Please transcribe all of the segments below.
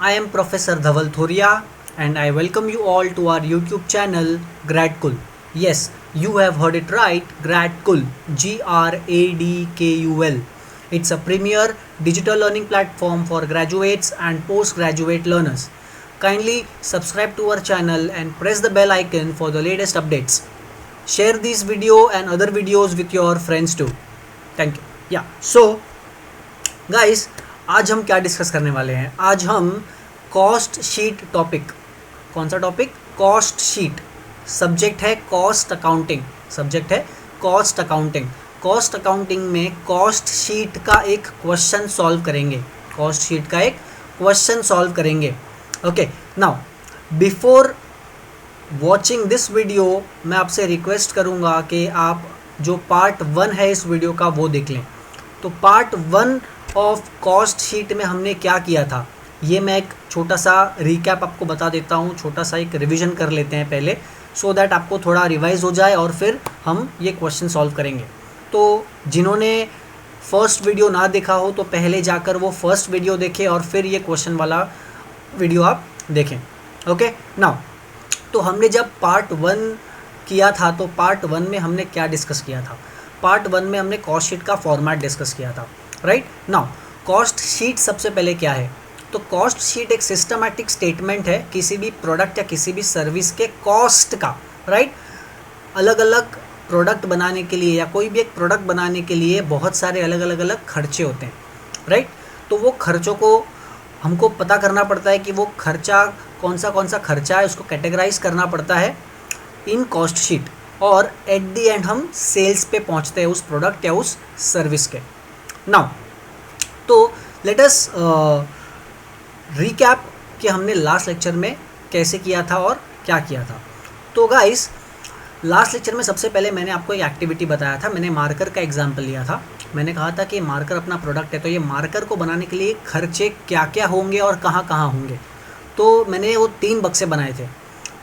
I am Professor Dhaval Thoria and I welcome you all to our YouTube channel Gradkul. Yes, you have heard it right, Gradkul, Gradkul. It's a premier digital learning platform for graduates and postgraduate learners. Kindly subscribe to our channel and press the bell icon for the latest updates. Share this video and other videos with your friends too. Thank you. Yeah, so guys, आज हम क्या discuss करने वाले हैं? आज हम cost sheet topic, कौन सा टॉपिक? Cost sheet. सब्जेक्ट है कॉस्ट अकाउंटिंग, सब्जेक्ट है कॉस्ट अकाउंटिंग। कॉस्ट अकाउंटिंग में कॉस्ट शीट का एक क्वेश्चन सॉल्व करेंगे, कॉस्ट शीट का एक क्वेश्चन सॉल्व करेंगे। Okay, now before watching this video मैं आपसे रिक्वेस्ट करूँगा कि आप जो पार्ट 1 है इस वीडियो का वो देख लें। तो पार्ट 1 ऑफ कॉस्ट शीट में हमने क्या किया था, ये मैं एक छोटा सा रिकैप आपको बता देता हूँ, छोटा सा एक रिवीजन कर लेते हैं पहले, सो दैट आपको थोड़ा रिवाइज हो जाए और फिर हम ये क्वेश्चन सॉल्व करेंगे। तो जिन्होंने फर्स्ट वीडियो ना देखा हो तो पहले जाकर वो फर्स्ट वीडियो देखें और फिर ये क्वेश्चन वाला वीडियो आप देखें। ओके, नाउ तो हमने जब पार्ट 1 किया था तो पार्ट 1 में हमने क्या डिस्कस किया था? पार्ट 1 में हमने कॉस्ट शीट का फॉर्मेट डिस्कस किया था, राइट। नाउ कॉस्ट शीट सबसे पहले क्या है? तो कॉस्ट शीट एक सिस्टमैटिक स्टेटमेंट है किसी भी प्रोडक्ट या किसी भी सर्विस के कॉस्ट का, राइट। अलग अलग प्रोडक्ट बनाने के लिए या कोई भी एक प्रोडक्ट बनाने के लिए बहुत सारे अलग अलग खर्चे होते हैं, राइट। तो वो खर्चों को हमको पता करना पड़ता है कि वो खर्चा कौन सा खर्चा है, उसको कैटेगराइज करना पड़ता है इन कॉस्ट शीट, और एट दी एंड हम सेल्स पे पहुंचते हैं उस प्रोडक्ट या उस सर्विस के। नाउ तो लेट अस रिकैप कि हमने लास्ट लेक्चर में कैसे किया था और क्या किया था। तो गाइस, लास्ट लेक्चर में सबसे पहले मैंने आपको एक एक्टिविटी बताया था, मैंने मार्कर का एग्जांपल लिया था। मैंने कहा था कि मार्कर अपना प्रोडक्ट है, तो ये मार्कर को बनाने के लिए खर्चे क्या क्या होंगे और कहाँ कहाँ होंगे। तो मैंने वो 3 बक्से बनाए थे।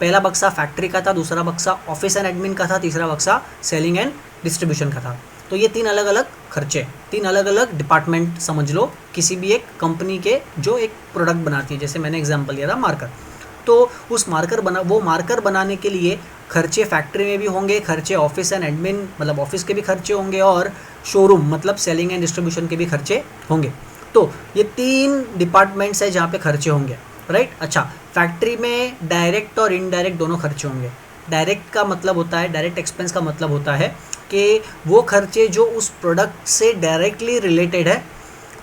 पहला बक्सा फैक्ट्री का था, दूसरा बक्सा ऑफिस एंड एडमिन का था, तीसरा बक्सा सेलिंग एंड डिस्ट्रीब्यूशन का था। तो ये 3 अलग अलग खर्चे, 3 अलग अलग डिपार्टमेंट समझ लो किसी भी एक कंपनी के जो एक प्रोडक्ट बनाती है। जैसे मैंने एग्जांपल लिया था मार्कर, तो उस मार्कर बनाने के लिए खर्चे फैक्ट्री में भी होंगे, खर्चे ऑफिस एंड एडमिन मतलब ऑफिस के भी खर्चे होंगे, और शोरूम मतलब सेलिंग एंड डिस्ट्रीब्यूशन के भी खर्चे होंगे। तो ये 3 डिपार्टमेंट्स है जहाँ पे खर्चे होंगे, राइट। अच्छा, फैक्ट्री में डायरेक्ट और इनडायरेक्ट दोनों खर्चे होंगे। डायरेक्ट का मतलब होता है, डायरेक्ट एक्सपेंस का मतलब होता है कि वो खर्चे जो उस प्रोडक्ट से डायरेक्टली रिलेटेड है,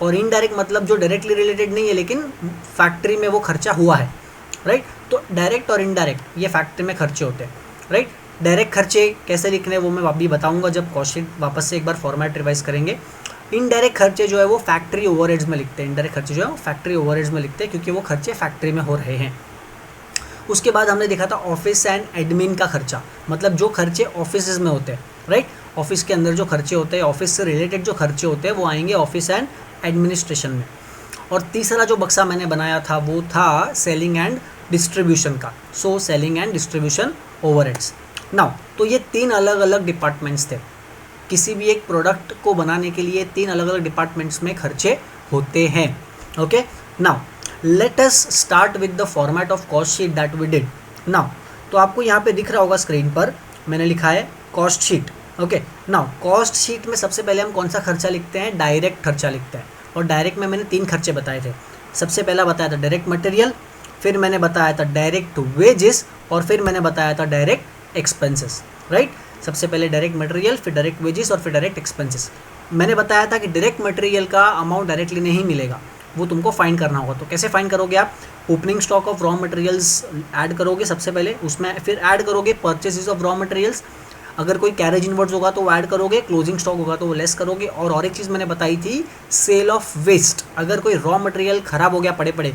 और इनडायरेक्ट मतलब जो डायरेक्टली रिलेटेड नहीं है लेकिन फैक्ट्री में वो खर्चा हुआ है, राइट। तो डायरेक्ट और इनडायरेक्ट ये फैक्ट्री में खर्चे होते हैं, राइट। डायरेक्ट खर्चे कैसे लिखने वो मैं अभी बताऊंगा जब कॉस्ट शीट वापस से एक बार फॉर्मेट रिवाइज करेंगे। इनडायरेक्ट खर्चे जो है वो फैक्ट्री ओवरहेड्स में लिखते हैं, इनडायरेक्ट खर्चे जो है वो फैक्ट्री ओवरहेड्स में लिखते हैं क्योंकि वो खर्चे फैक्ट्री में हो रहे हैं। उसके बाद हमने देखा था ऑफिस एंड एडमिन का खर्चा, मतलब जो खर्चे ऑफिस में होते हैं, राइट। ऑफिस के अंदर जो खर्चे होते हैं, ऑफिस से रिलेटेड जो खर्चे होते हैं वो आएंगे ऑफिस एंड एडमिनिस्ट्रेशन में। और तीसरा जो बक्सा मैंने बनाया था वो था सेलिंग एंड डिस्ट्रीब्यूशन का, so selling and distribution overheads. Now तो ये 3 अलग अलग डिपार्टमेंट्स थे। किसी भी एक प्रोडक्ट को बनाने के लिए 3 अलग अलग डिपार्टमेंट्स में खर्चे होते हैं। Okay, now let us start with the format of cost sheet that we did. Now तो आपको यहाँ पे दिख रहा होगा स्क्रीन पर, मैंने लिखा है cost sheet. Okay, now cost sheet में सबसे पहले हम कौन सा खर्चा लिखते हैं? डायरेक्ट खर्चा लिखते हैं। और डायरेक्ट में मैंने 3 खर्चे बताए थे। सबसे पहला बताया था डायरेक्ट मटेरियल, फिर मैंने बताया था डायरेक्ट वेजेस, और फिर मैंने बताया था डायरेक्ट एक्सपेंसेस, राइट। सबसे पहले डायरेक्ट मटेरियल, फिर डायरेक्ट वेजेस और फिर डायरेक्ट एक्सपेंसेस। मैंने बताया था कि डायरेक्ट मटेरियल का अमाउंट डायरेक्टली नहीं मिलेगा, वो तुमको फाइंड करना होगा। तो कैसे फाइंड करोगे आप? Opening stock of raw materials add करोगे सबसे पहले, उसमें फिर ऐड करोगे परचेजेस ऑफ रॉ मटेरियल्स। अगर कोई कैरेज इनवर्ड्स होगा तो वो ऐड करोगे, क्लोजिंग स्टॉक होगा तो वो लेस करोगे। और एक चीज़ मैंने बताई थी, सेल ऑफ वेस्ट। अगर कोई रॉ मटेरियल ख़राब हो गया पड़े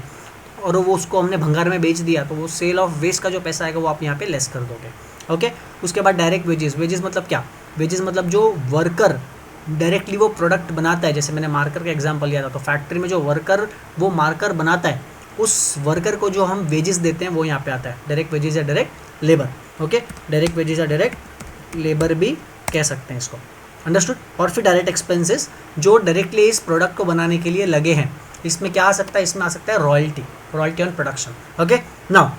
और वो उसको हमने भंगार में बेच दिया तो वो सेल ऑफ वेस्ट का जो पैसा आएगा वो आप यहाँ पे लेस कर दोगे। ओके, उसके बाद डायरेक्ट वेजेस। वेजेस मतलब क्या? वेजेस मतलब जो वर्कर डायरेक्टली वो प्रोडक्ट बनाता है। जैसे मैंने मार्कर का एग्जांपल लिया था, तो फैक्ट्री में जो वर्कर वो मार्कर बनाता है, उस वर्कर को जो हम वेजेस देते हैं वो यहाँ पे आता है। डायरेक्ट वेजेस या direct labour. Okay, direct wages या डायरेक्ट लेबर भी कह सकते हैं इसको, अंडरस्टूड। और फिर डायरेक्ट एक्सपेंसेस जो डायरेक्टली इस प्रोडक्ट को बनाने के लिए लगे हैं। इसमें क्या आ सकता है, इसमें आ सकता है royalty, royalty on production. Okay now,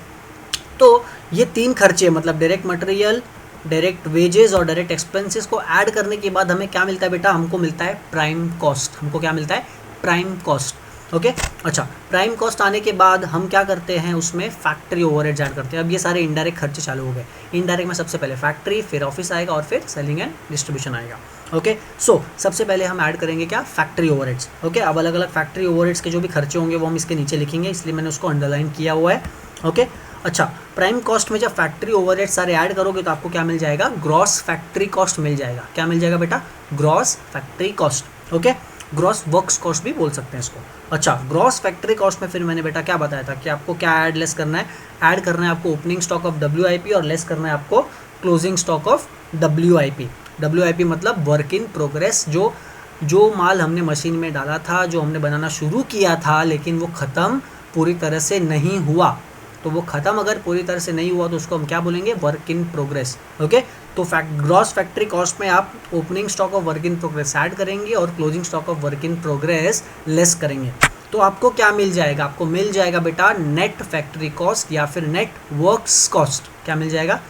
तो ये 3 खर्चे मतलब डायरेक्ट मटेरियल, डायरेक्ट वेजेस और डायरेक्ट एक्सपेंसेस को ऐड करने के बाद हमें क्या मिलता है बेटा, हमको मिलता है प्राइम कॉस्ट। हमको क्या मिलता है, प्राइम कॉस्ट। ओके अच्छा, प्राइम कॉस्ट आने के बाद हम क्या करते हैं, उसमें फैक्ट्री ओवरहेड्स ऐड करते हैं। अब ये सारे इनडायरेक्ट खर्चे चालू हो गए। इनडायरेक्ट में सबसे पहले फैक्ट्री, फिर ऑफिस आएगा और फिर सेलिंग एंड डिस्ट्रीब्यूशन आएगा। ओके सो सबसे पहले हम ऐड करेंगे क्या, फैक्ट्री ओवरहेड्स। ओके अब अलग अलग फैक्ट्री ओवरहेड्स के जो भी खर्चे होंगे वो हम इसके नीचे लिखेंगे, इसलिए मैंने उसको अंडरलाइन किया हुआ है। ओके अच्छा, प्राइम कॉस्ट में जब फैक्ट्री ओवरहेड्स सारे ऐड करोगे तो आपको क्या मिल जाएगा, ग्रॉस फैक्ट्री कॉस्ट मिल जाएगा। क्या मिल जाएगा बेटा, gross factory cost. Okay gross works cost भी बोल सकते हैं इसको। अच्छा, ग्रॉस फैक्ट्री कॉस्ट में फिर मैंने बेटा क्या बताया था कि आपको क्या ऐड लेस करना है, ऐड करना है आपको ओपनिंग स्टॉक ऑफ WIP और लेस करना है आपको closing stock of WIP। WIP मतलब वर्क इन प्रोग्रेस, जो माल हमने मशीन में डाला था, जो हमने बनाना शुरू किया था लेकिन वो ख़त्म पूरी तरह से नहीं हुआ, तो वो ख़त्म अगर पूरी तरह से नहीं हुआ तो उसको हम क्या बोलेंगे, वर्क इन प्रोग्रेस। ओके तो ग्रॉस फैक्ट्री कॉस्ट में आप opening stock of work in progress add करेंगे और closing stock of work in progress less करेंगे, तो आपको क्या मिल जाएगा, आपको मिल जाएगा बेटा नेट फैक्ट्री कॉस्ट या फिर नेट वर्क्स कॉस्ट। क्या मिल जाएगा,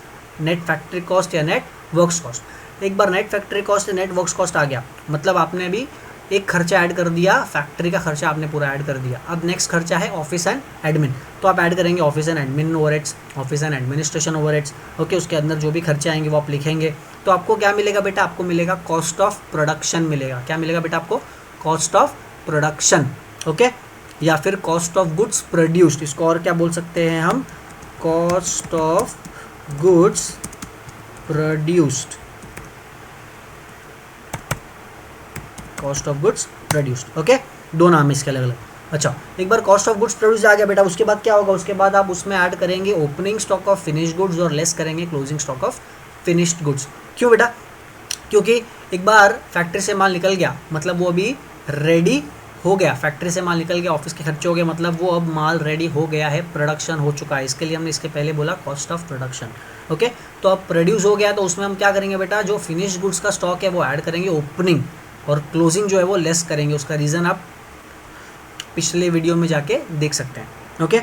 नेट फैक्ट्री कॉस्ट या नेट वर्क्स कॉस्ट। एक बार नेट फैक्ट्री कॉस्ट या नेट वर्क्स कॉस्ट आ गया मतलब आपने अभी एक खर्चा ऐड कर दिया, फैक्ट्री का खर्चा आपने पूरा ऐड कर दिया। अब नेक्स्ट खर्चा है ऑफिस एंड एडमिन, तो आप ऐड करेंगे office and admin overheads, office and administration overheads. Okay उसके अंदर जो भी खर्चे आएंगे वो आप लिखेंगे, तो आपको क्या मिलेगा बेटा, आपको मिलेगा कॉस्ट ऑफ प्रोडक्शन मिलेगा। क्या मिलेगा बेटा आपको, कॉस्ट ऑफ प्रोडक्शन। ओके या फिर कॉस्ट ऑफ गुड्स प्रोड्यूस्ड, इसको और क्या बोल सकते हैं हम, cost of goods produced, cost of goods produced. Okay दो नाम है इसके अलग अलग। अच्छा एक बार कॉस्ट ऑफ गुड्स प्रोड्यूस्ड आ गया बेटा, उसके बाद क्या होगा, उसके बाद आप उसमें ऐड करेंगे opening stock of finished goods और लेस करेंगे closing stock of finished goods. क्यों बेटा, क्योंकि एक बार फैक्ट्री से माल निकल गया मतलब वो अभी रेडी हो गया, फैक्ट्री से माल निकल गया, ऑफिस के खर्चे हो गए मतलब वो अब माल रेडी हो गया है, प्रोडक्शन हो चुका है, इसके लिए हमने इसके पहले बोला कॉस्ट ऑफ प्रोडक्शन। ओके तो अब प्रोड्यूस हो गया तो उसमें हम क्या करेंगे बेटा, जो फिनिश्ड गुड्स का स्टॉक है वो ऐड करेंगे ओपनिंग, और क्लोजिंग जो है वो लेस करेंगे। उसका रीज़न आप पिछले वीडियो में जाके देख सकते हैं। ओके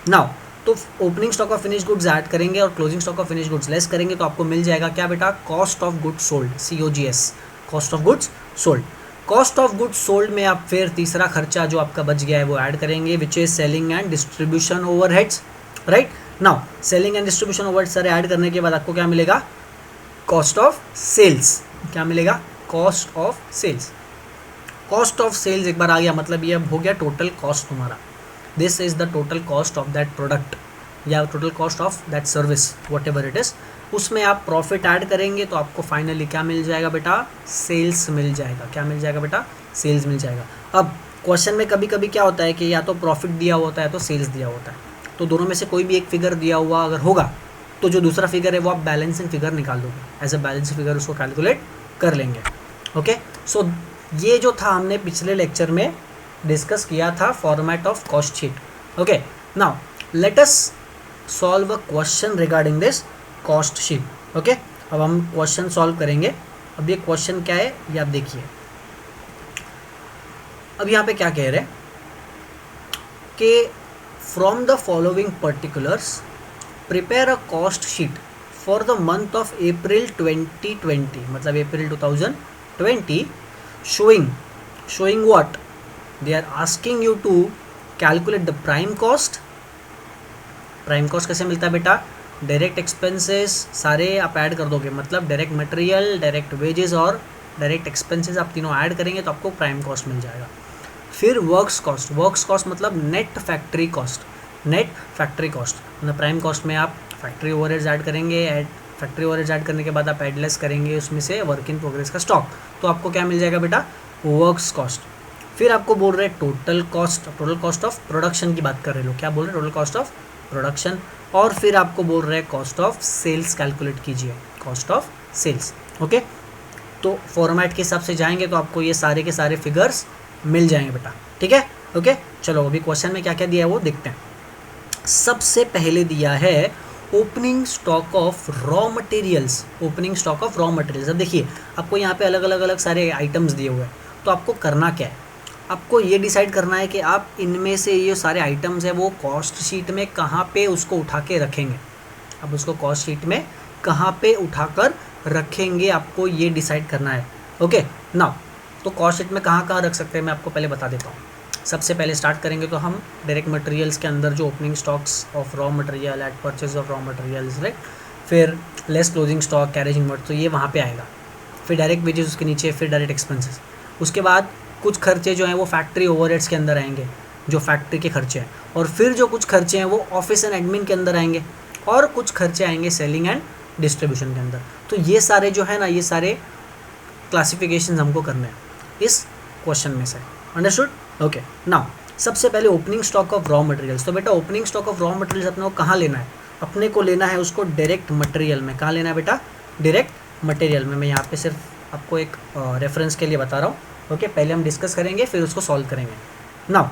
नाउ तो opening stock of finish goods add करेंगे और closing stock of finish goods less करेंगे, तो आपको मिल जाएगा क्या बेटा, cost of goods sold, COGS, cost of goods sold. Cost of goods sold में आप फिर तीसरा खर्चा जो आपका बच गया है वो ऐड करेंगे, which is selling and distribution overheads. Right now selling and distribution overheads सारे ऐड करने के बाद आपको क्या मिलेगा, कॉस्ट ऑफ सेल्स। क्या मिलेगा, cost of sales. Cost of sales एक बार आ गया मतलब ये अब हो गया टोटल कॉस्ट तुम्हारा, this is the total cost of that product या total cost of that service whatever it is. उसमें आप प्रॉफिट ऐड करेंगे तो आपको फाइनली क्या मिल जाएगा बेटा, सेल्स मिल जाएगा। क्या मिल जाएगा बेटा, सेल्स मिल जाएगा। अब क्वेश्चन में कभी कभी क्या होता है कि या तो प्रॉफिट दिया होता है तो सेल्स दिया होता है, तो दोनों में से कोई भी एक फिगर दिया हुआ अगर होगा तो जो दूसरा फिगर है वो आप बैलेंसिंग फिगर निकाल दोगे, एज अ बैलेंसिंग फिगर उसको कैलकुलेट कर लेंगे। ओके सो ये जो था हमने पिछले लेक्चर में डिस्कस किया था format of cost sheet. Okay now let us solve a question regarding this cost sheet. Okay अब हम क्वेश्चन सॉल्व करेंगे। अब ये क्वेश्चन क्या है ये आप देखिए। अब यहाँ पे क्या कह रहे हैं कि from the following particulars prepare a cost sheet for the month of April 2020, मतलब अप्रैल 2020, showing what they are asking you to calculate the prime cost। Prime cost कैसे मिलता है बेटा, डायरेक्ट एक्सपेंसेस सारे आप ऐड कर दोगे, मतलब डायरेक्ट मटेरियल, डायरेक्ट वेजेस और डायरेक्ट एक्सपेंसेस आप तीनों ऐड करेंगे तो आपको प्राइम कॉस्ट मिल जाएगा। फिर वर्क्स कॉस्ट मतलब net factory cost, net factory cost मतलब प्राइम कॉस्ट में आप फैक्ट्री ओवरहेड्स ऐड करेंगे, फैक्ट्री ओवरहेड्स ऐड करने के बाद आप ऐड लेस करेंगे उसमें से वर्क इन प्रोग्रेस का स्टॉक, तो आपको क्या मिल जाएगा बेटा, वर्क्स कॉस्ट। फिर आपको बोल रहे टोटल कॉस्ट ऑफ प्रोडक्शन की बात कर रहे लोग, क्या बोल रहे टोटल कॉस्ट ऑफ प्रोडक्शन। और फिर आपको बोल रहे हैं कॉस्ट ऑफ सेल्स कैलकुलेट कीजिए, कॉस्ट ऑफ सेल्स। ओके तो फॉर्मेट के हिसाब से जाएंगे तो आपको ये सारे के सारे फिगर्स मिल जाएंगे बेटा, ठीक है। ओके चलो अभी क्वेश्चन में क्या क्या दिया है वो देखते हैं। सबसे पहले दिया है opening stock of raw materials, opening stock of raw materials. अब देखिए आपको यहाँ पे अलग अलग सारे आइटम्स दिए हुए हैं, तो आपको करना क्या है, आपको ये डिसाइड करना है कि आप इनमें से ये सारे आइटम्स है वो कॉस्ट शीट में कहाँ पे उसको उठा के रखेंगे। अब उसको कॉस्ट शीट में कहाँ पे उठाकर रखेंगे आपको ये डिसाइड करना है। ओके नाउ तो कॉस्ट शीट में कहाँ कहाँ रख सकते हैं मैं आपको पहले बता देता हूँ। सबसे पहले स्टार्ट करेंगे तो हम डायरेक्ट मटेरियल्स के अंदर जो opening stocks of raw material add purchase of raw materials right, फिर less closing stock carriage inward, तो ये वहाँ पे आएगा। फिर डायरेक्ट वेजेस उसके नीचे, फिर डायरेक्ट एक्सपेंसेस। उसके बाद कुछ खर्चे जो हैं वो फैक्ट्री ओवरहेड्स के अंदर आएंगे, जो फैक्ट्री के खर्चे हैं। और फिर जो कुछ खर्चे हैं वो ऑफिस एंड एडमिन के अंदर आएंगे, और कुछ खर्चे आएंगे सेलिंग एंड डिस्ट्रीब्यूशन के अंदर। तो ये सारे जो है ना, ये सारे क्लासिफिकेशन हमको करने हैं इस क्वेश्चन में से। अंडरस्टूड? ओके नाउ सबसे पहले opening stock of raw materials. तो बेटा opening stock of raw materials अपने को कहाँ लेना है? अपने को लेना है उसको डायरेक्ट मटेरियल में। कहाँ लेना है बेटा? डायरेक्ट मटेरियल में। मैं यहाँ पे सिर्फ आपको एक रेफरेंस के लिए बता रहा हूँ। ओके पहले हम डिस्कस करेंगे फिर उसको सॉल्व करेंगे। Now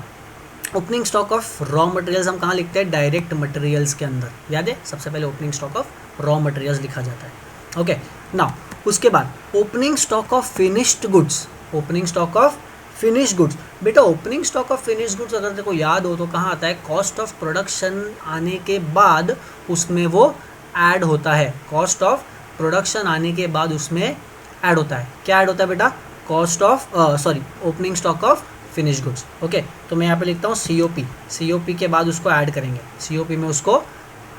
opening stock of raw materials हम कहाँ लिखते हैं? डायरेक्ट मटेरियल्स के अंदर। याद है सबसे पहले opening stock of raw materials लिखा जाता है। ओके नाउ उसके बाद opening stock of finished goods. Opening stock of finish goods. बेटा opening stock of finish goods अगर देखो याद हो तो कहाँ आता है? कॉस्ट ऑफ प्रोडक्शन आने के बाद उसमें वो ऐड होता है। कॉस्ट ऑफ प्रोडक्शन आने के बाद उसमें ऐड होता है। क्या ऐड होता है बेटा? Cost of opening stock of finish goods. Okay तो मैं यहाँ पे लिखता हूँ COP। COP के बाद उसको ऐड करेंगे, COP में उसको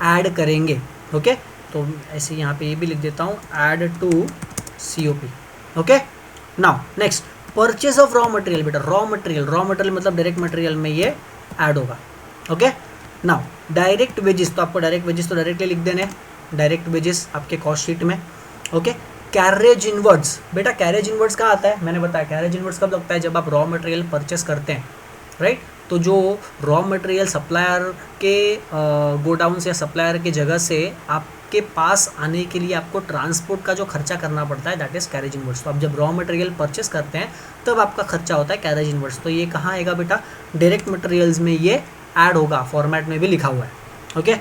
ऐड करेंगे। ओके तो ऐसे यहाँ पे ये भी लिख देता हूँ, add to COP। Okay now next purchase of raw material. बेटा रॉ मटेरियल मतलब डायरेक्ट मटेरियल में ये ऐड होगा। Okay now direct wages. तो आपको डायरेक्ट वेजेस तो डायरेक्टली लिख देने, डायरेक्ट वेजेस आपके कॉस्ट शीट में। Okay carriage inwards. बेटा कैरेज इनवर्ड्स कहाँ आता है? मैंने बताया कैरेज इनवर्ड्स कब लगता है? जब आप रॉ मटेरियल परचेस करते हैं राइट। तो जो रॉ मटेरियल सप्लायर के गोडाउन से या सप्लायर की जगह से आपके पास आने के लिए आपको ट्रांसपोर्ट का जो खर्चा करना पड़ता है दैट इज़ कैरेज इनवर्ड्स। तो आप जब रॉ मटेरियल परचेस करते हैं तब आपका खर्चा होता है कैरेज इनवर्ड्स। तो ये कहाँ आएगा बेटा? डायरेक्ट मटेरियल्स में ये ऐड होगा, फॉर्मेट में भी लिखा हुआ है। Okay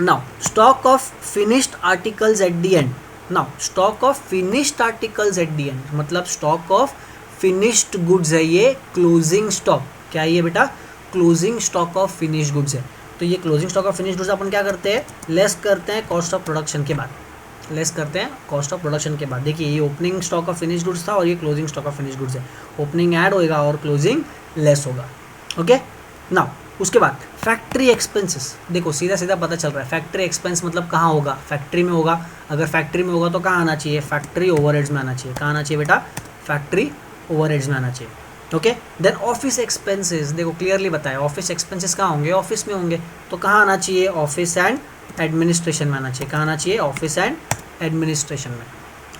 now stock of finished articles at the end. Now stock of finished articles at the end मतलब स्टॉक ऑफ फिनिश्ड गुड्स है ये क्लोजिंग स्टॉक। क्या है ये बेटा? Closing stock of finished goods है। तो ये closing stock of finished goods अपन क्या करते हैं? लेस करते हैं कॉस्ट ऑफ प्रोडक्शन के बाद। लेस करते हैं कॉस्ट ऑफ प्रोडक्शन के बाद। देखिए ये opening stock of finished goods था और ये closing stock of finished goods है। ओपनिंग ऐड होएगा और क्लोजिंग लेस होगा। ओके नाउ उसके बाद फैक्ट्री एक्सपेंसेस। देखो सीधा सीधा पता चल रहा है फैक्ट्री एक्सपेंस मतलब कहाँ होगा? फैक्ट्री में होगा। अगर फैक्ट्री में होगा तो कहाँ आना चाहिए? फैक्ट्री ओवरहेड्स में आना चाहिए। कहाँ आना चाहिए बेटा? फैक्ट्री ओवरहेड्स में आना चाहिए। Okay then office expenses. देखो क्लियरली बताया ऑफिस एक्सपेंसेस कहाँ होंगे? ऑफिस में होंगे। तो कहाँ आना चाहिए? ऑफिस एंड एडमिनिस्ट्रेशन में आना चाहिए। कहाँ आना चाहिए? ऑफिस एंड एडमिनिस्ट्रेशन में।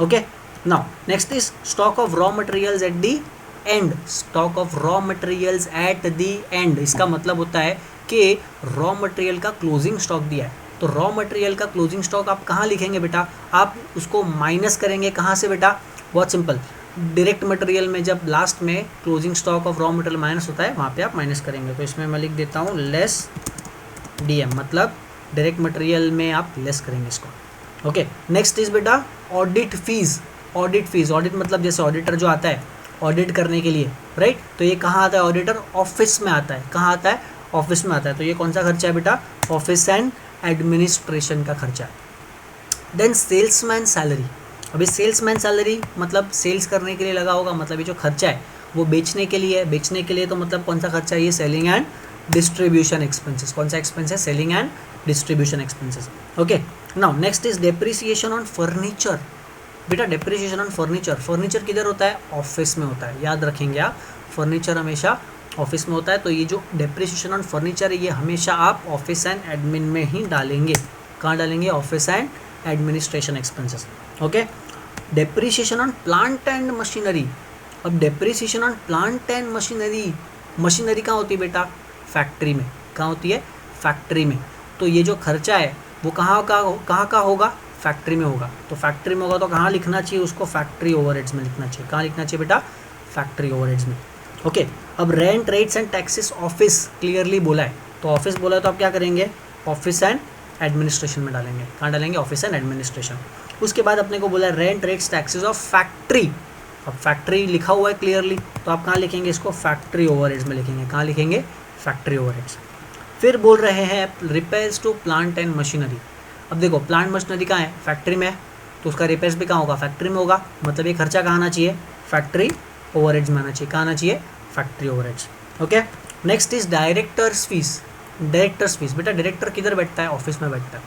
Okay now next is stock of raw materials at the end. Stock of raw materials at the and इसका मतलब होता है कि रॉ मटेरियल का क्लोजिंग स्टॉक दिया है तो रॉ मटेरियल का क्लोजिंग स्टॉक आप कहाँ लिखेंगे बेटा? आप उसको माइनस करेंगे। कहाँ से बेटा? बहुत सिंपल, डायरेक्ट मटेरियल में जब लास्ट में closing stock of raw material minus होता है वहाँ पे आप माइनस करेंगे। तो इसमें मैं लिख देता हूँ लेस DM मतलब डायरेक्ट मटेरियल में आप लेस करेंगे इसको। ओके नेक्स्ट इज बेटा ऑडिट फीस। ऑडिट मतलब जैसे ऑडिटर जो आता है ऑडिट करने के लिए राइट, तो ये कहाँ आता है? ऑडिटर ऑफिस में आता है। कहाँ आता है? ऑफिस में आता है। तो ये कौन सा खर्चा है बेटा? ऑफिस एंड एडमिनिस्ट्रेशन का खर्चा है। Then salesman salary. अभी सेल्समैन सैलरी मतलब सेल्स करने के लिए लगा होगा, मतलब ये जो खर्चा है वो बेचने के लिए है। बेचने के लिए तो मतलब कौन सा खर्चा है? ये सेलिंग एंड डिस्ट्रीब्यूशन एक्सपेंसेस। कौन सा एक्सपेंस है? Selling and distribution expenses. Okay now next is depreciation on furniture. बेटा डेप्रिसिएशन ऑन फर्नीचर। फर्नीचर किधर होता है? ऑफिस में होता है। याद रखेंगे आप, फर्नीचर हमेशा ऑफिस में होता है। तो ये जो डेप्रिसिएशन ऑन फर्नीचर है ये हमेशा आप ऑफिस एंड एडमिन में ही डालेंगे। कहाँ डालेंगे? Office and administration expenses. Okay depreciation on plant and machinery. अब depreciation on plant and machinery कहाँ होती है बेटा? फैक्ट्री में। कहाँ होती है? फैक्ट्री में। तो ये जो खर्चा है वो कहाँ का होगा? फैक्ट्री में होगा। तो फैक्ट्री में होगा तो कहाँ लिखना चाहिए उसको? फैक्ट्री ओवरहेड्स में लिखना चाहिए। कहाँ लिखना चाहिए बेटा? फैक्ट्री ओवरहेड्स में। ओके अब rent rates and taxes office clearly बोला है, तो ऑफिस बोला है तो आप क्या करेंगे? ऑफिस एंड एडमिनिस्ट्रेशन में डालेंगे। कहाँ डालेंगे? Office and administration. उसके बाद अपने को बोला है rent rates taxes of factory. अब फैक्ट्री लिखा हुआ है क्लियरली, तो आप कहाँ लिखेंगे इसको, फैक्ट्री ओवरहेड्स में लिखेंगे। कहाँ लिखेंगे, फैक्ट्री ओवरहेड्स। फिर बोल रहे हैं repairs to plant and machinery. अब देखो प्लांट मशीनरी कहाँ है, फैक्ट्री में है, तो उसका रिपेयर्स भी कहाँ होगा, फैक्ट्री में होगा। मतलब ये खर्चा कहाँ आना चाहिए, फैक्ट्री ओवरहेड्स में आना चाहिए। कहाँ आना चाहिए, factory overheads. Okay, next is directors fees. Directors fees, बेटा डायरेक्टर किधर बैठता है, ऑफिस में बैठता है,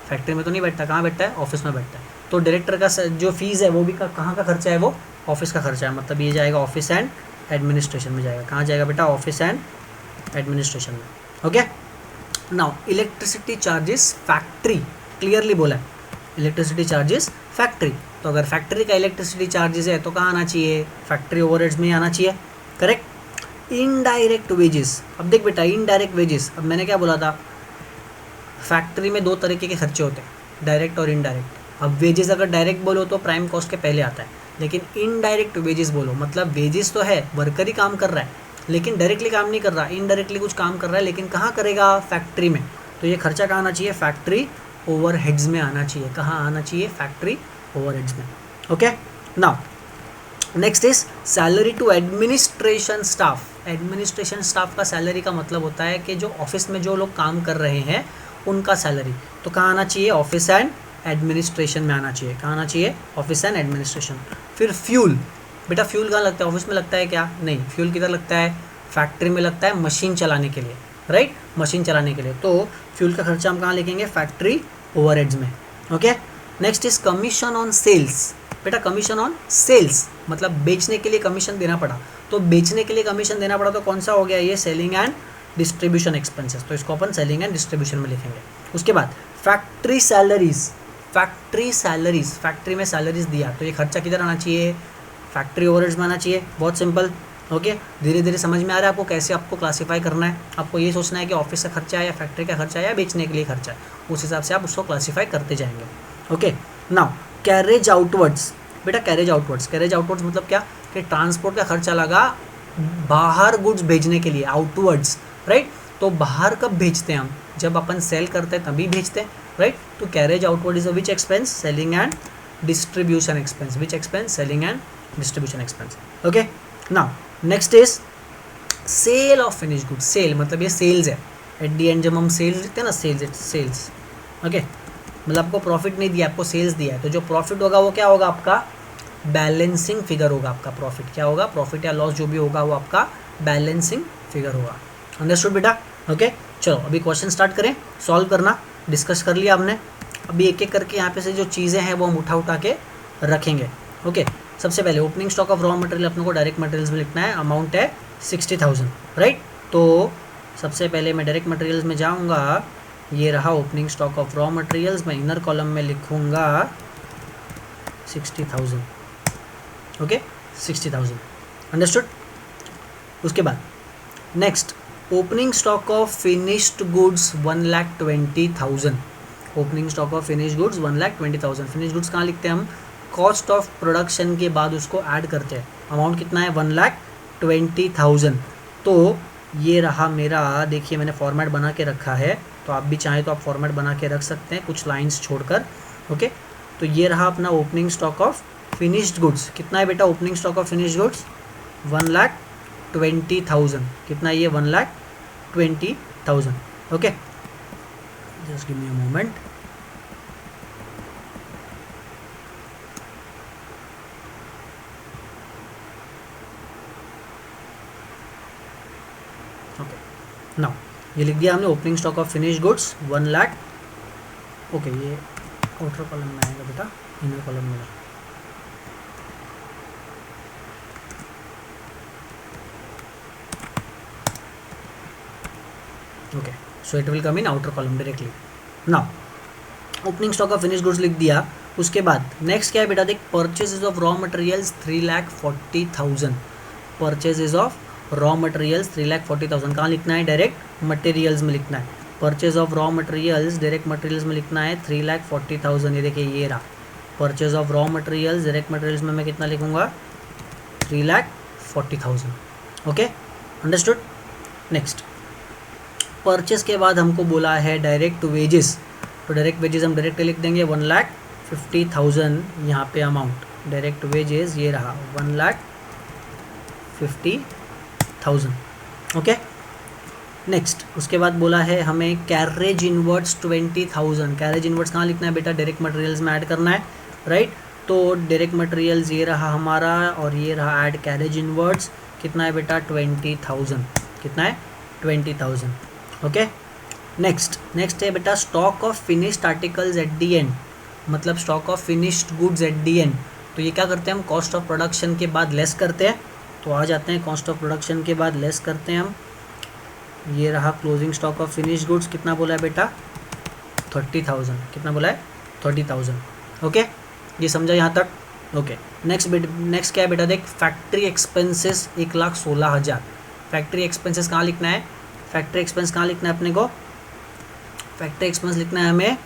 फैक्ट्री में तो नहीं बैठता। कहाँ बैठता है, ऑफिस में बैठता है। तो डायरेक्टर का जो फीस है वो भी कहाँ का खर्चा है, वो ऑफिस का खर्चा है। मतलब ये जाएगा ऑफिस एंड एडमिनिस्ट्रेशन में जाएगा। कहाँ जाएगा बेटा, ऑफिस एंड एडमिनिस्ट्रेशन में। Okay, now electricity charges factory, clearly बोला है इलेक्ट्रिसिटी चार्जेस फैक्ट्री। तो अगर फैक्ट्री का इलेक्ट्रिसिटी चार्जेस है तो कहाँ आना चाहिए, फैक्ट्री ओवरहेड्स में आना चाहिए। करेक्ट। इनडायरेक्ट वेजेस, अब देख बेटा इनडायरेक्ट वेजेस, अब मैंने क्या बोला था, फैक्ट्री में दो तरीके के खर्चे होते हैं, डायरेक्ट और इनडायरेक्ट। अब वेजेस अगर डायरेक्ट बोलो तो प्राइम कॉस्ट के पहले आता है, लेकिन इनडायरेक्ट वेजेस बोलो मतलब वेजेस तो है, वर्कर ही काम कर रहा है लेकिन डायरेक्टली काम नहीं कर रहा, इनडायरेक्टली कुछ काम कर रहा है, लेकिन कहाँ करेगा, फैक्ट्री में। तो ये खर्चा कहाँ आना चाहिए, फैक्ट्री ओवरहेड्स में आना चाहिए। कहाँ आना चाहिए, फैक्ट्री ओवरहेड्स में। Okay, now next is salary to administration staff. एडमिनिस्ट्रेशन स्टाफ का सैलरी का मतलब होता है कि जो ऑफिस में जो लोग काम कर रहे हैं उनका सैलरी। तो कहाँ आना चाहिए, ऑफिस एंड एडमिनिस्ट्रेशन में आना चाहिए। कहाँ आना चाहिए, ऑफिस एंड एडमिनिस्ट्रेशन। फिर फ्यूल, बेटा फ्यूल कहाँ लगता है, ऑफिस में लगता है क्या, नहीं, फ्यूल किधर लगता है, फैक्ट्री में लगता है मशीन चलाने के लिए, राइट, मशीन चलाने के लिए। तो फ्यूल का खर्चा हम कहाँ लिखेंगे, फैक्ट्री ओवरहेड्स में। Okay, next is commission on sales. बेटा कमीशन ऑन सेल्स मतलब बेचने के लिए कमीशन देना पड़ा, तो बेचने के लिए कमीशन देना पड़ा तो कौन सा हो गया, ये सेलिंग एंड डिस्ट्रीब्यूशन एक्सपेंसेस। तो इसको अपन सेलिंग एंड डिस्ट्रीब्यूशन में लिखेंगे। उसके बाद factory salaries, factory salaries, factory में सैलरीज दिया तो ये खर्चा किधर आना चाहिए, फैक्ट्री ओवरहेड्स में आना चाहिए। बहुत सिंपल। ओके, धीरे धीरे समझ में आ रहा है आपको कैसे आपको क्लासीफाई करना है। आपको ये सोचना है कि ऑफिस का खर्चा है या फैक्ट्री का खर्चा है या बेचने के लिए खर्चा है, उस हिसाब से आप उसको क्लासीफाई करते जाएंगे। Okay, now carriage outwards. बेटा कैरेज आउटवर्ड्स, कैरेज आउटवर्ड्स मतलब क्या, कि ट्रांसपोर्ट का खर्चा लगा बाहर गुड्स भेजने के लिए, आउटवर्ड्स, राइट। तो बाहर कब भेजते हैं हम, जब अपन सेल करते हैं तभी भेजते हैं, राइट। तो carriage outward is which expense, selling and distribution expense. Which expense, selling and distribution expense. Okay, now next is sale of finish goods. Sale मतलब ये सेल्स है, एट दी एंड जब हम सेल्स लिखते हैं ना, सेल्स, इट्स सेल्स। ओके, मतलब आपको प्रॉफिट नहीं दिया, आपको सेल्स दिया है, तो जो प्रॉफिट होगा वो क्या होगा, आपका बैलेंसिंग फिगर होगा। आपका प्रॉफिट क्या होगा, प्रॉफिट या लॉस जो भी होगा वो आपका बैलेंसिंग फिगर होगा। अंडरस्टूड बेटा। ओके, चलो अभी क्वेश्चन स्टार्ट करें, सॉल्व करना, डिस्कस कर लिया हमने। अभी एक एक करके यहाँ पे से जो चीज़ें हैं वो हम उठा के रखेंगे। ओके, सबसे पहले opening stock of raw material अपने को डायरेक्ट मटेरियल्स में लिखना है, अमाउंट है 60,000, राइट। तो सबसे पहले मैं डायरेक्ट मटेरियल्स में जाऊँगा, ये रहा opening stock of raw materials, मैं इनर कॉलम में लिखूँगा 60,000। Okay, 60,000, understood. उसके बाद next opening stock of finished goods 1,20,000। Opening stock of finish goods 1,20,000। Finish goods कहाँ लिखते हैं हम, कॉस्ट ऑफ प्रोडक्शन के बाद उसको ऐड करते हैं। अमाउंट कितना है, 1,20,000। तो ये रहा मेरा, देखिए मैंने फॉर्मेट बना के रखा है, तो आप भी चाहें तो आप फॉर्मेट बना के रख सकते हैं कुछ लाइंस छोड़कर। ओके, तो ये रहा अपना opening stock of finished goods. कितना है बेटा opening stock of finished goods, 1,20,000। कितना है ये, 1,20,000। Okay, just give me a moment. Okay, now ये लिख दिया हमने opening stock of finished goods 1 lakh. Okay, ये आउटर कॉलम में आएगा बेटा, इनर कॉलम में। Okay, so it will come in outer column directly. Now opening stock of finished goods लिख दिया। उसके बाद नेक्स्ट क्या है बेटा, देख purchases of raw materials 3,40,000। Purchases of raw materials 3,40,000 कहाँ लिखना है, डायरेक्ट मटेरियल्स में लिखना है। Purchase of raw materials direct materials में लिखना है 3,40,000। ये देखिए ये रहा purchase of raw materials, direct materials में मैं कितना लिखूंगा, 3,40,000। Okay, understood. नेक्स्ट परचेज के बाद हमको बोला है डायरेक्ट वेजेस, तो डायरेक्ट वेजेस हम डायरेक्ट लिख देंगे 1,50,000 यहाँ पे अमाउंट। डायरेक्ट वेजेस ये रहा 1,50,000। ओके, नेक्स्ट उसके बाद बोला है हमें कैरेज इनवर्ड्स 20,000। कैरेज इनवर्ड्स कहाँ लिखना है बेटा? डायरेक्ट मटेरियल्स में ऐड करना है, राइट। तो डायरेक्ट मटेरियल्स ये रहा हमारा और ये रहा ऐड कैरेज इनवर्ड्स, कितना है बेटा? 20,000। कितना है? 20,000। ओके, नेक्स्ट है बेटा stock of finished articles at the end, मतलब stock of finished goods at the end. तो ये क्या करते हैं हम? कॉस्ट ऑफ प्रोडक्शन के बाद लेस करते हैं। तो आ जाते हैं कॉस्ट ऑफ प्रोडक्शन के बाद लेस करते हैं हम। ये रहा closing stock of finished goods, कितना बोला है बेटा? 30,000। कितना बोला है? 30,000। ओके, ये समझा यहाँ तक? ओके, नेक्स्ट क्या है बेटा? देख, फैक्ट्री एक्सपेंसेस 1,16,000। फैक्ट्री एक्सपेंसेस कहाँ लिखना है? फैक्ट्री एक्सपेंस कहाँ लिखना है अपने को? फैक्ट्री एक्सपेंस लिखना है हमें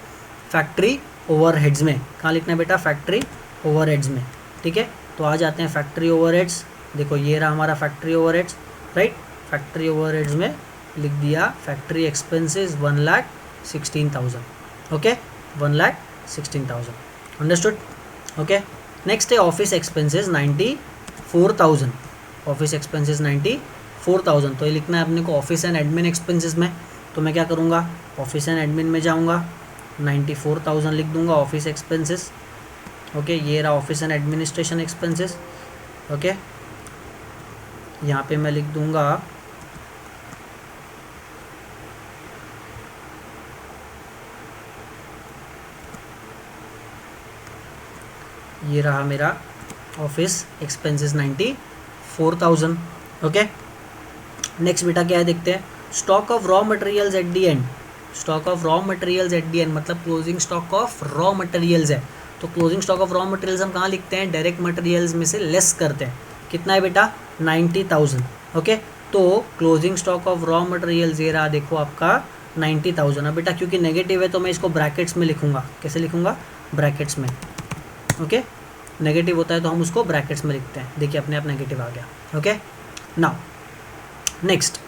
फैक्ट्री ओवरहेड्स में। कहाँ लिखना है बेटा? फैक्ट्री ओवरहेड्स में। ठीक है, तो आ जाते हैं फैक्ट्री ओवरहेड्स। देखो ये रहा हमारा factory overheads, right. Factory overheads में लिख दिया factory expenses 1,16,000। Okay, 1,16,000। Understood? Okay, next है ऑफिस एक्सपेंसेस 94,000। Office expenses 94,000। तो ये लिखना है अपने को ऑफिस एंड एडमिन एक्सपेंसेस में। तो मैं क्या करूँगा? ऑफिस एंड एडमिन में जाऊँगा, 94,000 लिख दूँगा ऑफिस एक्सपेंसेस। ओके, ये रहा office and administration expenses. Okay, यहाँ पे मैं लिख दूँगा ये रहा मेरा ऑफिस एक्सपेंसेस 94,000। ओके, नेक्स्ट बेटा क्या है देखते हैं। Stock of raw materials at the end. Stock of raw materials at the end मतलब closing stock of raw materials है। तो closing stock of raw materials हम कहाँ लिखते हैं? डायरेक्ट मटेरियल्स में से लेस करते हैं। कितना है बेटा? 90,000। ओके, तो closing stock of raw materials ये रहा देखो आपका 90,000। अब बेटा क्योंकि नेगेटिव है तो मैं इसको ब्रैकेट्स में लिखूंगा। कैसे लिखूंगा? ब्रैकेट्स में। ओके, नेगेटिव होता है तो हम उसको ब्रैकेट्स में लिखते हैं। देखिए अपने आप नेगेटिव आ गया। Okay, now next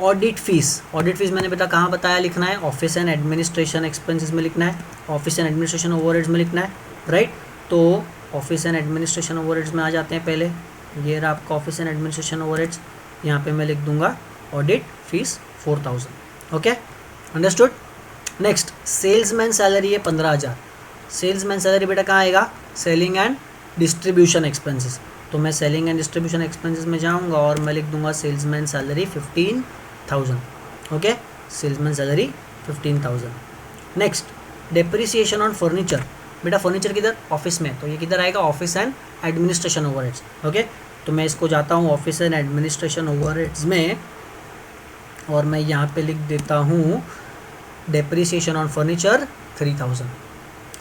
audit fees. Audit fees मैंने बेटा कहाँ बताया लिखना है? ऑफिस एंड एडमिनिस्ट्रेशन एक्सपेंसेस में लिखना है, ऑफिस एंड एडमिनिस्ट्रेशन ओवरहेड्स में लिखना है, राइट। तो ऑफिस एंड एडमिनिस्ट्रेशन ओवरहेड्स में आ जाते हैं पहले। ये रहा आपका ऑफिस एंड एडमिनिस्ट्रेशन ओवरहेड्स, यहाँ पे मैं लिख दूंगा audit fees 4,000। Okay, understood? Next salesman salary है 15,000। सेल्समैन सैलरी बेटा कहाँ आएगा? Selling and distribution expenses. तो मैं सेलिंग एंड डिस्ट्रीब्यूशन एक्सपेंसेस में जाऊँगा और मैं लिख दूंगा salesman salary 15,000। Okay, salesman salary 15,000। Next depreciation on furniture. बेटा फर्नीचर किधर? ऑफिस में। तो ये किधर आएगा? Office and administration overheads. Okay, तो मैं इसको जाता हूँ ऑफिस एंड एडमिनिस्ट्रेशन ओवरहेड्स में और मैं यहाँ पे लिख देता हूँ depreciation on furniture 3,000।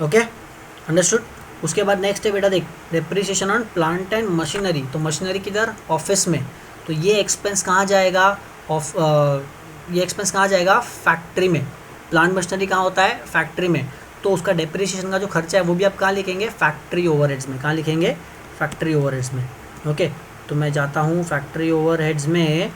Okay, understood? उसके बाद नेक्स्ट है बेटा देख depreciation on plant and machinery. तो मशीनरी किधर? ऑफिस में। तो ये एक्सपेंस कहाँ जाएगा? ये एक्सपेंस कहाँ जाएगा? फैक्ट्री में। प्लांट मशीनरी कहाँ होता है? फैक्ट्री में। तो उसका डेप्रिसिएशन का जो खर्चा है वो भी आप कहाँ लिखेंगे? फैक्ट्री ओवरहेड्स में। कहाँ लिखेंगे? फैक्ट्री ओवरहेड्स में। ओके, तो मैं जाता हूँ फैक्ट्री ओवरहेड्स में।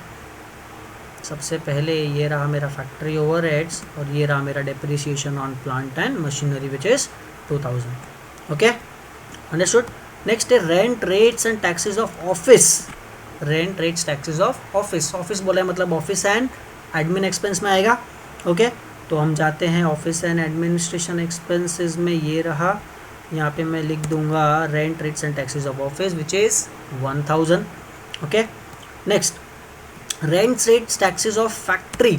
सबसे पहले ये रहा मेरा फैक्ट्री ओवरहेड्स और ये रहा मेरा depreciation on plant and machinery which is 2,000। Okay, understood? Next है rent rates and taxes of office. Rent rates taxes of office. Office बोला है मतलब ऑफिस एंड एडमिन एक्सपेंस में आएगा। ओके, तो हम जाते हैं ऑफिस एंड एडमिनिस्ट्रेशन एक्सपेंसेस में। ये रहा, यहाँ पे मैं लिख दूंगा rent rates and taxes of office which is 1,000। Okay, next rents rates taxes of factory.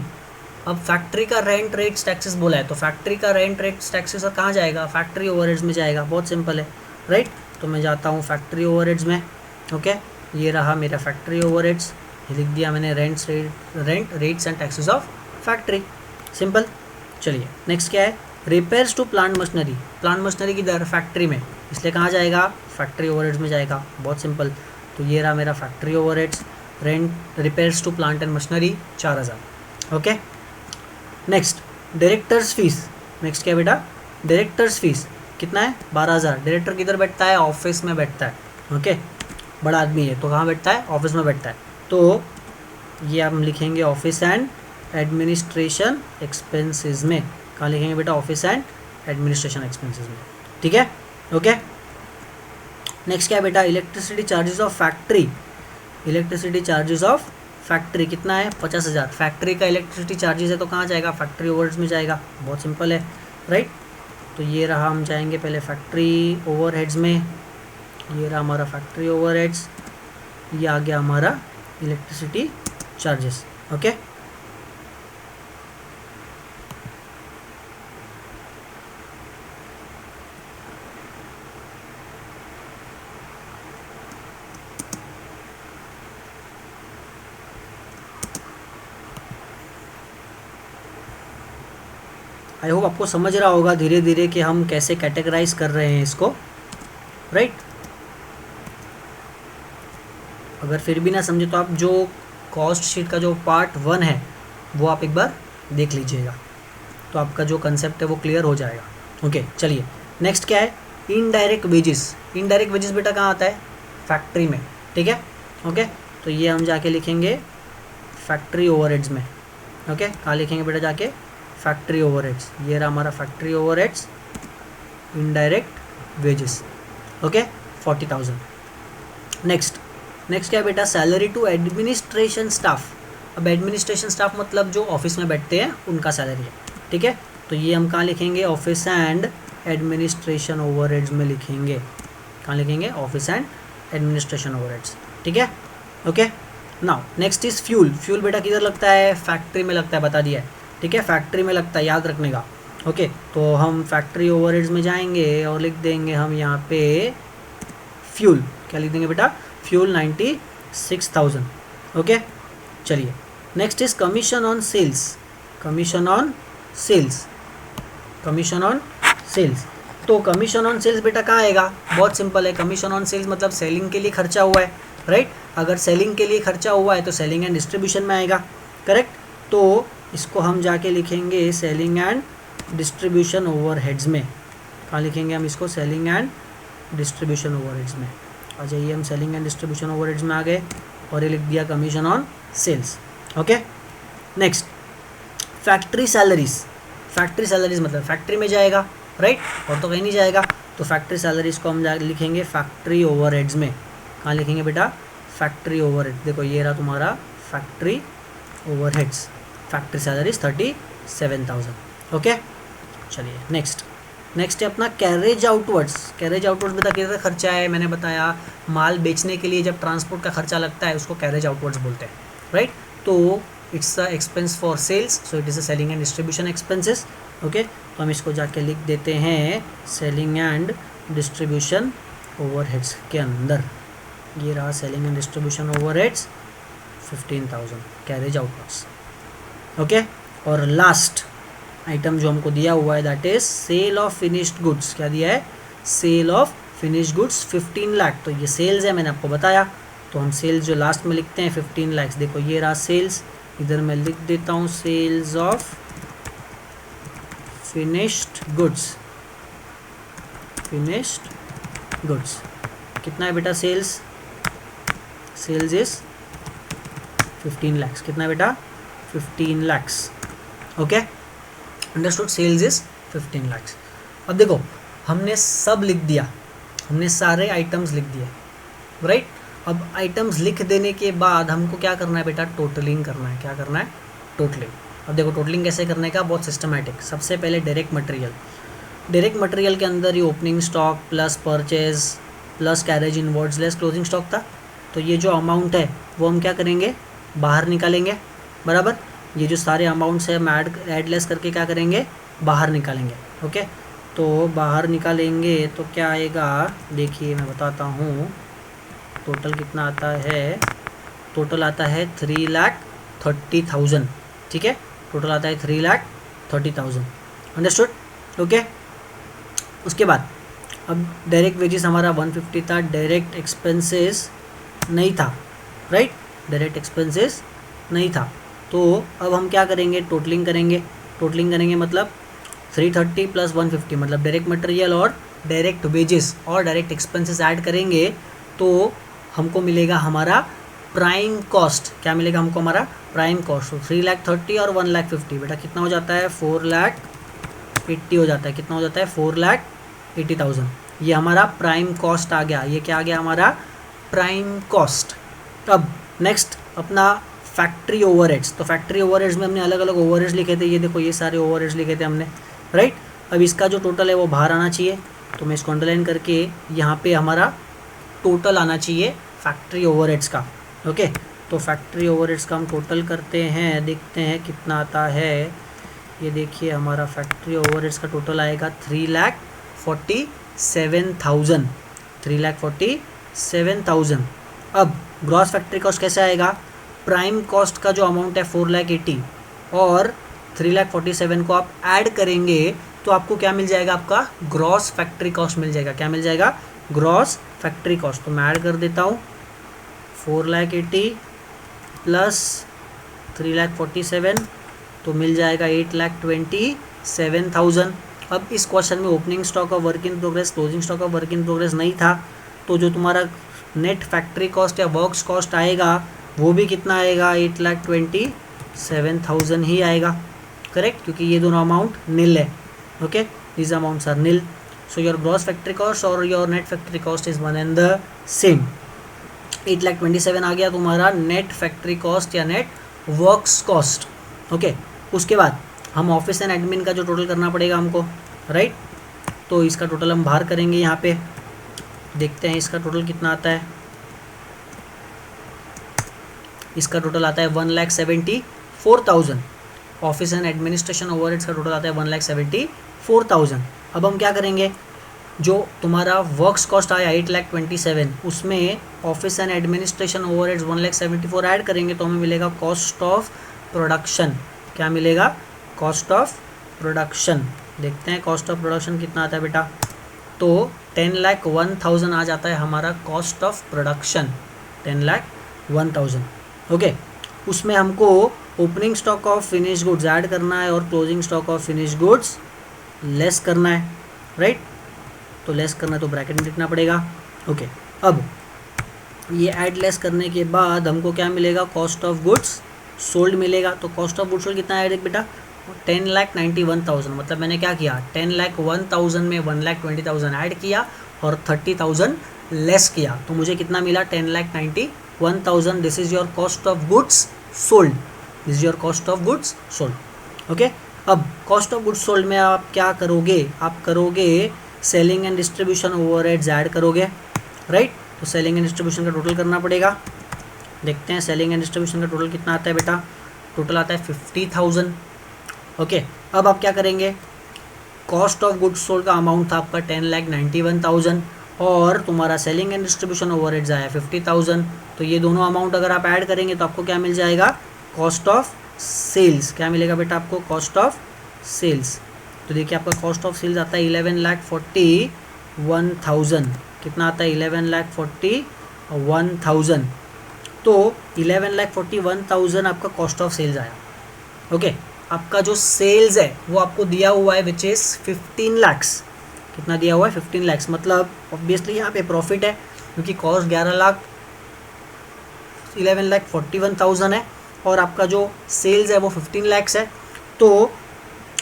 अब फैक्ट्री का रेंट रेट्स टैक्सेस बोला है तो फैक्ट्री का रेंट रेट्स टैक्सेस और कहाँ जाएगा? फैक्ट्री ओवरहेड्स में जाएगा। बहुत सिंपल है, राइट। तो मैं जाता हूँ फैक्ट्री ओवरहेड्स में। ओके, ये रहा मेरा फैक्ट्री ओवरहेड्स, लिख दिया मैंने rent rates and taxes of factory. Simple. चलिए नेक्स्ट क्या है? Repairs to plant machinery. Plant machinery किधर? फैक्ट्री में, इसलिए कहाँ जाएगा? फैक्ट्री ओवरहेड्स में जाएगा। बहुत सिंपल। तो ये रहा मेरा factory overheads, rent repairs to plant and machinery 4,000। Okay, next directors fees. Next क्या बेटा? डायरेक्टर्स फीस कितना है? 12,000। डायरेक्टर किधर बैठता है? ऑफिस में बैठता है। ओके, बड़ा आदमी है तो कहाँ बैठता है? ऑफिस में बैठता है। तो ये हम लिखेंगे ऑफिस एंड एडमिनिस्ट्रेशन एक्सपेंसेस में। कहाँ लिखेंगे बेटा? ऑफिस एंड एडमिनिस्ट्रेशन एक्सपेंसेस में। ठीक है, ओके। नेक्स्ट क्या है बेटा, electricity charges of factory. Electricity charges of factory कितना है, 50,000। फैक्ट्री का इलेक्ट्रिसिटी चार्जेस है तो कहाँ जाएगा, फैक्ट्री ओवरहेड्स में जाएगा, बहुत सिंपल है, राइट। तो ये रहा, हम जाएंगे पहले फैक्ट्री ओवरहेड्स में, ये रहा हमारा फैक्ट्री ओवरहेड्स, ये आ गया हमारा electricity charges, okay. I hope आपको समझ रहा होगा धीरे धीरे कि हम कैसे कैटेगराइज कर रहे हैं इसको, राइट। अगर फिर भी ना समझे तो आप जो कॉस्ट शीट का जो पार्ट 1 है वो आप एक बार देख लीजिएगा, तो आपका जो कंसेप्ट है वो क्लियर हो जाएगा, ओके। चलिए नेक्स्ट क्या है, इनडायरेक्ट वेजेस। इनडायरेक्ट वेजेस बेटा कहाँ आता है, फैक्ट्री में, ठीक है, ओके। तो ये हम जाके लिखेंगे फैक्ट्री ओवरहेड्स में, ओके। कहाँ लिखेंगे बेटा, जाके फैक्ट्री ओवरहेड्स, ये रहा हमारा factory overheads, indirect wages, okay, 40,000। Next क्या है बेटा, सैलरी टू एडमिनिस्ट्रेशन स्टाफ। अब एडमिनिस्ट्रेशन स्टाफ मतलब जो ऑफिस में बैठते हैं उनका सैलरी है, ठीक है। तो ये हम कहाँ लिखेंगे, ऑफिस एंड एडमिनिस्ट्रेशन ओवरहेड्स में लिखेंगे। कहाँ लिखेंगे, ऑफिस एंड एडमिनिस्ट्रेशन ओवरहेड्स, ठीक है, okay. Now next is fuel. Fuel बेटा किधर लगता है, फैक्ट्री में लगता है, बता दिया है, ठीक है, फैक्ट्री में लगता है, याद रखने का, ओके। तो हम फैक्ट्री ओवरहेड्स में जाएंगे और लिख देंगे हम यहाँ पे फ्यूल, क्या लिख देंगे बेटा, फ्यूल 96,000, ओके। चलिए next is commission on sales. Commission on sales, commission on sales. तो कमीशन ऑन सेल्स बेटा कहाँ आएगा, बहुत सिंपल है, कमीशन ऑन सेल्स मतलब सेलिंग के लिए खर्चा हुआ है, राइट। अगर सेलिंग के लिए खर्चा हुआ है तो सेलिंग एंड डिस्ट्रीब्यूशन में आएगा, करेक्ट। तो इसको हम जाके लिखेंगे सेलिंग एंड डिस्ट्रीब्यूशन ओवरहेड्स में। कहाँ लिखेंगे हम इसको, सेलिंग एंड डिस्ट्रीब्यूशन ओवरहेड्स में। आ जाइए, हम सेलिंग एंड डिस्ट्रीब्यूशन ओवरहेड्स में आ गए और ये लिख दिया commission on sales, okay. Next factory salaries. Factory salaries मतलब फैक्ट्री में जाएगा, राइट, और तो कहीं नहीं जाएगा। तो फैक्ट्री सैलरीज को हम लिखेंगे फैक्ट्री ओवरहेड्स में। कहाँ लिखेंगे बेटा, फैक्ट्री ओवरहेड। देखो ये रहा तुम्हारा factory overheads, factory salaries 37,000, okay. चलिए नेक्स्ट है अपना कैरेज आउटवर्ड्स। कैरेज आउटवर्ड्स बेटा किधर खर्चा है, मैंने बताया माल बेचने के लिए जब ट्रांसपोर्ट का खर्चा लगता है उसको कैरेज आउटवर्ड्स बोलते हैं, राइट। तो it's a expense for sales, so it is a selling and distribution expenses, okay. तो हम इसको जाके लिख देते हैं सेलिंग एंड डिस्ट्रीब्यूशन ओवरहेड्स के अंदर। ये रहा selling and distribution overheads 15,000 carriage outwards, okay. और लास्ट आइटम जो हमको दिया हुआ है that is sale of finished goods. क्या दिया है, sale of finished goods 15 lakh. तो ये सेल्स है, मैंने आपको बताया। तो हम सेल्स जो लास्ट में लिखते हैं 15 लाख। देखो ये रहा सेल्स, इधर मैं लिख देता हूँ sales of finished goods. Finished goods कितना है बेटा, सेल्स इज 15 लाख। कितना है बेटा, 15 lakh, okay. Understood, sales is 15 lakh. अब देखो हमने सब लिख दिया, हमने सारे आइटम्स लिख दिए, राइट। अब आइटम्स लिख देने के बाद हमको क्या करना है बेटा, टोटलिंग करना है। क्या करना है, टोटलिंग। अब देखो टोटलिंग कैसे करने का, बहुत सिस्टमैटिक। सबसे पहले डायरेक्ट मटेरियल। डायरेक्ट मटेरियल के अंदर ये opening stock plus purchase plus carriage inwards less closing stock था। तो ये जो अमाउंट है वो हम क्या करेंगे, बाहर निकालेंगे, बराबर। ये जो सारे अमाउंट्स है हम ऐड लेस करके क्या करेंगे, बाहर निकालेंगे, ओके। तो बाहर निकालेंगे तो क्या आएगा, देखिए मैं बताता हूँ। टोटल कितना आता है, टोटल आता है 3,30,000, ठीक है। टोटल आता है 3,30,000, अंडरस्टूड, ओके। उसके बाद अब डायरेक्ट वेजेस हमारा 150 था, डायरेक्ट एक्सपेंसेस नहीं था, राइट। डायरेक्ट एक्सपेंसेस नहीं था। तो अब हम क्या करेंगे, टोटलिंग करेंगे। टोटलिंग करेंगे मतलब 330 प्लस 150 मतलब डायरेक्ट मटेरियल और डायरेक्ट वेजेस और डायरेक्ट एक्सपेंसेस ऐड करेंगे तो हमको मिलेगा हमारा प्राइम कॉस्ट। क्या मिलेगा हमको, हमारा प्राइम कॉस्ट। तो 3,30,000 और 1,50,000 बेटा कितना हो जाता है, 4,80,000 हो जाता है। कितना हो जाता है, 80,000। ये हमारा प्राइम कॉस्ट आ गया। ये क्या आ गया हमारा प्राइम कॉस्ट। अब नेक्स्ट अपना फैक्ट्री ओवरहेड्स। तो फैक्ट्री ओवरहेड्स में हमने अलग अलग ओवरहेड्स लिखे थे। ये देखो ये सारे ओवरहेड्स लिखे थे हमने, राइट। अब इसका जो टोटल है वो बाहर आना चाहिए, तो मैं इसको अंडरलाइन करके यहाँ पे हमारा टोटल आना चाहिए फैक्ट्री ओवरहेड्स का। ओके, तो फैक्ट्री ओवरहेड्स का हम टोटल करते हैं, देखते हैं कितना आता है। ये देखिए हमारा फैक्ट्री ओवरहेड्स का टोटल आएगा 3,47,000। 3,47,000। अब ग्रॉस फैक्ट्री कॉस्ट कैसे आएगा? प्राइम कॉस्ट का जो अमाउंट है 4,80,000 और 3,47,000 को आप ऐड करेंगे तो आपको क्या मिल जाएगा? आपका ग्रॉस फैक्ट्री कॉस्ट मिल जाएगा। क्या मिल जाएगा? Gross factory cost. तो मैं ऐड कर देता हूँ 4,80,000 प्लस 3,47,000 तो मिल जाएगा 8,27,000। अब इस क्वेश्चन में opening stock of work in progress, closing stock of work in progress नहीं था, तो जो तुम्हारा नेट फैक्ट्री कॉस्ट या वर्क्स कॉस्ट आएगा वो भी कितना आएगा? 8,27,000 ही आएगा, करेक्ट, क्योंकि ये दोनों अमाउंट नील है। Okay, these amounts are nil, so your gross factory cost और your net factory cost is one and the same. 8,27,000 आ गया तुम्हारा नेट फैक्ट्री कॉस्ट या नेट वर्क्स कॉस्ट। ओके, उसके बाद हम ऑफिस एंड एडमिन का जो टोटल करना पड़ेगा हमको, राइट। तो इसका टोटल हम बाहर करेंगे। यहाँ पे देखते हैं इसका टोटल कितना आता है। इसका टोटल आता है 1,74,000। ऑफिस एंड एडमिनिस्ट्रेशन ओवरहेड्स का टोटल आता है 1,74,000। अब हम क्या करेंगे? जो तुम्हारा वर्क्स कॉस्ट आया 8,27,000, उसमें office and administration overheads 1,74,000 add करेंगे तो हमें मिलेगा कॉस्ट ऑफ प्रोडक्शन। क्या मिलेगा? Cost of production. देखते हैं कॉस्ट ऑफ प्रोडक्शन कितना आता है बेटा। तो 10,01,000 आ जाता है हमारा कॉस्ट ऑफ प्रोडक्शन, 10,01,000। ओके, उसमें हमको opening stock of finish goods add करना है और closing stock of finish goods less करना है, राइट। तो लेस करना है तो ब्रैकेट में लिखना पड़ेगा। ओके, अब ये ऐड लेस करने के बाद हमको क्या मिलेगा? कॉस्ट ऑफ गुड्स सोल्ड मिलेगा। तो कॉस्ट ऑफ गुड्स सोल्ड कितना है बेटा? 10,91,000। मतलब मैंने क्या किया? 10,01,000 में 1,20,000 ऐड किया और 30,000 लेस किया, तो मुझे कितना मिला? 10,91,000। This is your cost of goods sold. This is your cost of goods sold. Okay, अब कॉस्ट ऑफ गुड्स सोल्ड में आप क्या करोगे? आप करोगे selling and distribution overheads add करोगे, राइट। तो सेलिंग एंड डिस्ट्रीब्यूशन का टोटल करना पड़ेगा। देखते हैं सेलिंग एंड डिस्ट्रीब्यूशन का टोटल कितना आता है बेटा। टोटल आता है 50,000। ओके, अब आप क्या करेंगे? कॉस्ट ऑफ गुड्स सोल्ड का अमाउंट था आपका 10,91,000 और तुम्हारा सेलिंग एंड डिस्ट्रीब्यूशन ओवरहेड्स आया 50,000। तो ये दोनों अमाउंट अगर आप ऐड करेंगे तो आपको क्या मिल जाएगा? Cost of sales. क्या मिलेगा बेटा आपको? Cost of sales. तो देखिए आपका कॉस्ट ऑफ सेल्स आता है 11,41,000। कितना आता है? 11,41,000। तो 11,41,000 आपका कॉस्ट ऑफ सेल्स आया। ओके, आपका जो सेल्स है वो आपको दिया हुआ है विच इज़ 15 lakhs। कितना दिया हुआ है? 15 lakhs। मतलब ऑब्वियसली यहाँ पे प्रॉफिट है क्योंकि कॉस्ट 11,41,000 है और आपका जो सेल्स है वो 15 lakhs है। तो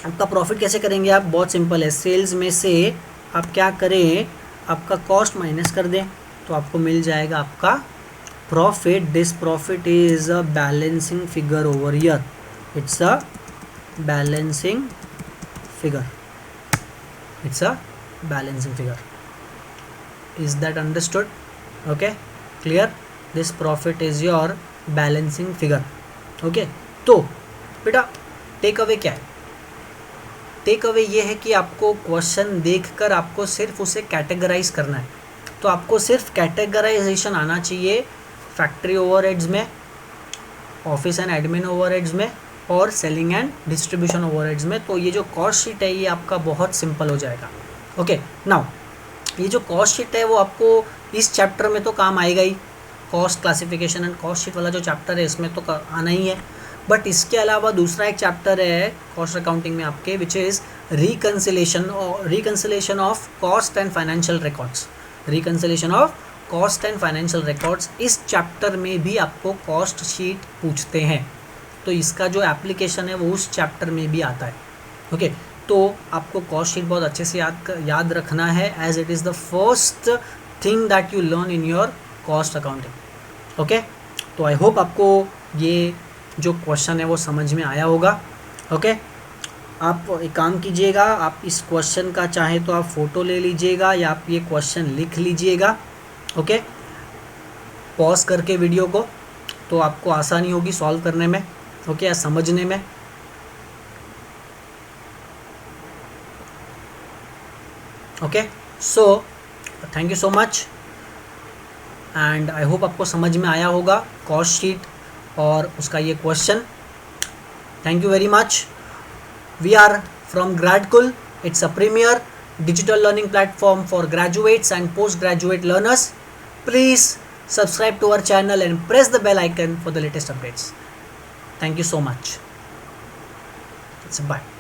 आपका प्रॉफिट कैसे करेंगे आप? बहुत सिंपल है, सेल्स में से आप क्या करें? आपका कॉस्ट माइनस कर दें तो आपको मिल जाएगा आपका profit. This profit is a balancing figure over here. It's a balancing figure. It's a balancing figure. Is that understood? Okay, clear? This profit is your balancing figure. Okay, तो बेटा take away क्या है? Take away ये है कि आपको question देखकर आपको सिर्फ उसे कैटेगराइज करना है। तो आपको सिर्फ कैटेगराइजेशन आना चाहिए फैक्ट्री ओवरहेड्स में, ऑफिस एंड एडमिन ओवरहेड्स में और सेलिंग एंड डिस्ट्रीब्यूशन ओवरहेड्स में। तो ये जो कॉस्ट शीट है ये आपका बहुत सिंपल हो जाएगा। ओके, नाउ ये जो कॉस्ट शीट है वो आपको इस चैप्टर में तो काम आएगा ही। Cost classification and cost sheet वाला जो चैप्टर है इसमें तो आना ही है। बट इसके अलावा दूसरा एक चैप्टर है कॉस्ट अकाउंटिंग में आपके which is reconciliation of cost and financial records. Reconciliation of cost and financial records, इस चैप्टर में भी आपको कॉस्ट शीट पूछते हैं। तो इसका जो एप्लीकेशन है वो उस चैप्टर में भी आता है। ओके, तो आपको कॉस्ट शीट बहुत अच्छे से याद रखना है, as it is the first thing that you learn in your cost accounting. Okay, तो आई होप आपको ये जो क्वेश्चन है वो समझ में आया होगा। ओके, आप एक काम कीजिएगा, आप इस क्वेश्चन का चाहे तो आप फ़ोटो ले लीजिएगा या आप ये क्वेश्चन लिख लीजिएगा। ओके, पॉज करके वीडियो को, तो आपको आसानी होगी सॉल्व करने में, ओके, या समझने में। Okay, so thank you so much and I hope आपको समझ में आया होगा कॉस्ट शीट और उसका ये question. Thank you very much. We are from Gradcool. It's a premier digital learning platform for graduates and postgraduate learners. Please subscribe to our channel and press the bell icon for the latest updates. Thank you so much. Bye.